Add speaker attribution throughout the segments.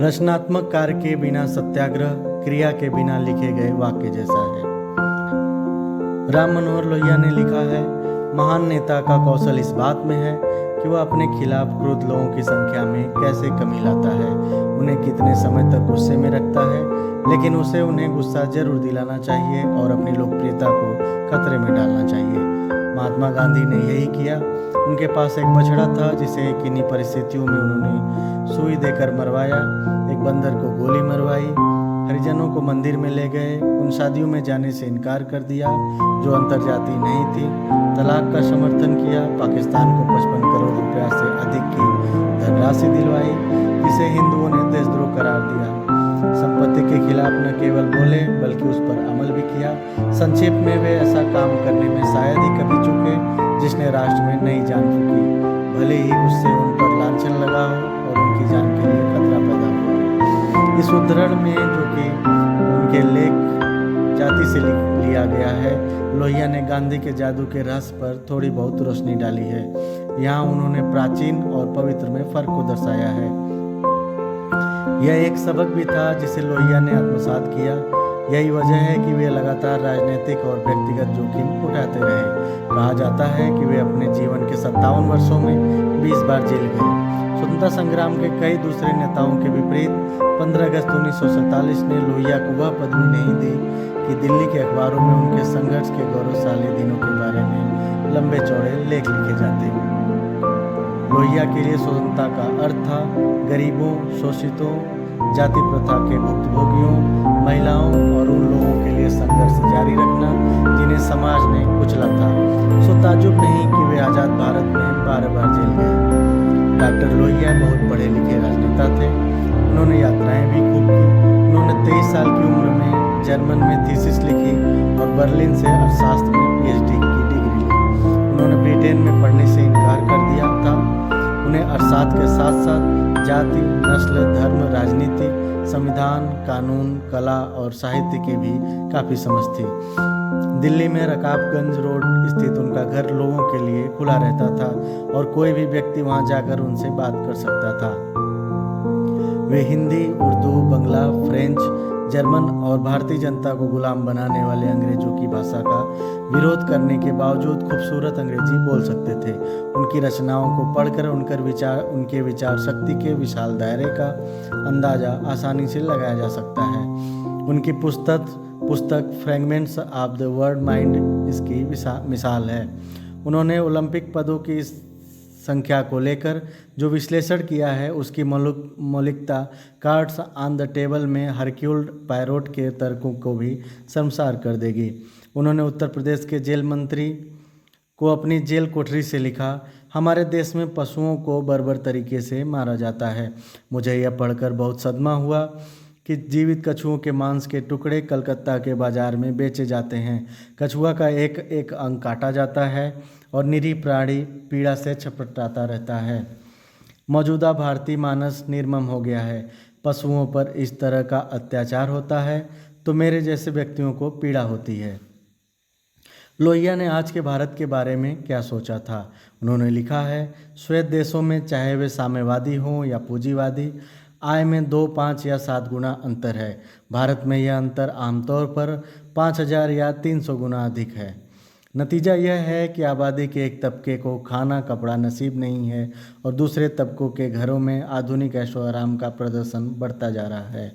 Speaker 1: रचनात्मक कार्य के बिना सत्याग्रह क्रिया के बिना लिखे गए वाक्य जैसा है। राम मनोहर लोहिया ने लिखा है, महान नेता का कौशल इस बात में है कि वह अपने खिलाफ क्रुद्ध लोगों की संख्या में कैसे कमी लाता है, उन्हें कितने समय तक गुस्से में रखता है, लेकिन उसे उन्हें गुस्सा जरूर दिलाना चाहिए और अपनी लोकप्रियता को खतरे में डालना चाहिए। महात्मा गांधी ने यही किया। उनके पास एक बछड़ा था जिसे किन्हीं परिस्थितियों में उन्होंने सुई देकर मरवाया, एक बंदर को गोली मरवाई, हरिजनों को मंदिर में ले गए, उन शादियों में जाने से इनकार कर दिया जो अंतर्जातीय नहीं थी, तलाक का समर्थन किया, पाकिस्तान को 55 करोड़ रुपया से अधिक की धनराशि दिलवाई, जिसे हिंदुओं ने देशद्रोह करार दिया। संपत्ति के खिलाफ न केवल बोले बल्कि उस पर अमल भी किया। संक्षेप में वे ऐसा काम करने में शायद ही कभी चूके जिसने राष्ट्र में नई जान फूकी, भले ही उससे उन पर लांछन लगा हो और उनकी जान के लिए खतरा पैदा हो। इस उद्धरण में जो कि उनके लेख जाति से लिया गया है, लोहिया ने गांधी के जादू के रहस्य पर थोड़ी बहुत रोशनी डाली है। यहाँ उन्होंने प्राचीन और पवित्र में फर्क को दर्शाया है। यह एक सबक भी था जिसे लोहिया ने आत्मसात किया। यही वजह है कि वे लगातार राजनीतिक और व्यक्तिगत जोखिम उठाते रहे। कहा जाता है कि वे अपने जीवन के 57 वर्षों में 20 बार जेल गए। स्वतंत्रता संग्राम के कई दूसरे नेताओं के विपरीत 15 अगस्त 1947 ने लोहिया को वह पदवी नहीं दी कि दिल्ली के अखबारों में उनके संघर्ष के गौरवशाली दिनों के बारे में लंबे चौड़े लेख लिखे जाते। लोहिया के लिए स्वतंत्रता का अर्थ था गरीबों, शोषितों, जाति प्रथा के भुक्तभोगियों, महिलाओं और उन लोगों के लिए संघर्ष जारी रखना जिन्हें समाज ने कुचला था। सो ताज्जुब नहीं कि वे आज़ाद भारत में 12 बार जेल गए। डॉक्टर लोहिया बहुत पढ़े लिखे राजनेता थे। उन्होंने यात्राएं भी खूब की। उन्होंने 23 साल की उम्र में जर्मन में थीसिस लिखी और बर्लिन से अर्थशास्त्र में PhD की डिग्री ली। उन्होंने ब्रिटेन में पढ़ने से इनकार कर दिया था। उन्हें अर्थशास्त्र के साथ साथ जाति, नस्ल, धर्म, राजनीति, संविधान, कानून, कला और साहित्य की भी काफ़ी समझ थी। दिल्ली में रकाबगंज रोड स्थित उनका घर लोगों के लिए खुला रहता था और कोई भी व्यक्ति वहां जाकर उनसे बात कर सकता था। वे हिंदी, उर्दू, बंगला, फ्रेंच, जर्मन और भारतीय जनता को गुलाम बनाने वाले अंग्रेजों की भाषा का विरोध करने के बावजूद खूबसूरत अंग्रेजी बोल सकते थे। उनकी रचनाओं को पढ़कर उनके विचार शक्ति के विशाल दायरे का अंदाज़ा आसानी से लगाया जा सकता है। उनकी पुस्तक fragments of the world mind इसकी मिसाल है। उन्होंने ओलंपिक पदों की संख्या को लेकर जो विश्लेषण किया है उसकी मौलिकता कार्ड्स ऑन द टेबल में हरक्यूल पायरोट के तर्कों को भी शर्मसार कर देगी। उन्होंने उत्तर प्रदेश के जेल मंत्री को अपनी जेल कोठरी से लिखा, हमारे देश में पशुओं को बर्बर तरीके से मारा जाता है। मुझे यह पढ़कर बहुत सदमा हुआ कि जीवित कछुओं के मांस के टुकड़े कलकत्ता के बाजार में बेचे जाते हैं। कछुआ का एक एक अंग काटा जाता है और निरीह प्राणी पीड़ा से छटपटाता रहता है। मौजूदा भारतीय मानस निर्मम हो गया है। पशुओं पर इस तरह का अत्याचार होता है तो मेरे जैसे व्यक्तियों को पीड़ा होती है। लोहिया ने आज के भारत के बारे में क्या सोचा था? उन्होंने लिखा है, श्वेत देशों में चाहे वे साम्यवादी हों या पूंजीवादी, आय में 2, 5 या 7 गुना अंतर है। भारत में यह अंतर आमतौर पर 5000 या 300 गुना अधिक है। नतीजा यह है कि आबादी के एक तबके को खाना कपड़ा नसीब नहीं है और दूसरे तबकों के घरों में आधुनिक ऐशो आराम का प्रदर्शन बढ़ता जा रहा है।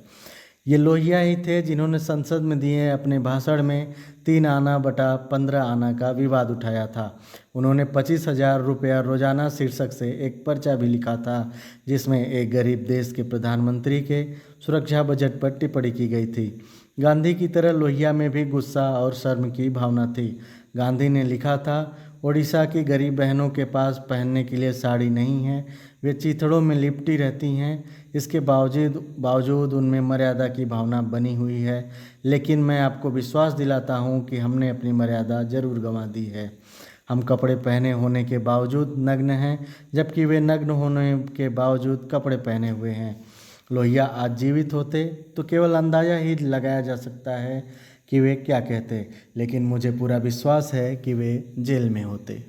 Speaker 1: ये लोहिया ही थे जिन्होंने संसद में दिए अपने भाषण में 3 आना बटा 15 आना का विवाद उठाया था। उन्होंने 25,000 रुपया रोजाना शीर्षक से एक पर्चा भी लिखा था जिसमें एक गरीब देश के प्रधानमंत्री के सुरक्षा बजट पर टिप्पणी की गई थी। गांधी की तरह लोहिया में भी गुस्सा और शर्म की भावना थी। गांधी ने लिखा था, ओडिशा की गरीब बहनों के पास पहनने के लिए साड़ी नहीं है, वे चीथड़ों में लिपटी रहती हैं। इसके बावजूद उनमें मर्यादा की भावना बनी हुई है, लेकिन मैं आपको विश्वास दिलाता हूँ कि हमने अपनी मर्यादा जरूर गंवा दी है। हम कपड़े पहने होने के बावजूद नग्न हैं, जबकि वे नग्न होने के बावजूद कपड़े पहने हुए हैं। लोहिया आज जीवित होते तो केवल अंदाज़ा ही लगाया जा सकता है कि वे क्या कहते, लेकिन मुझे पूरा विश्वास है कि वे जेल में होते।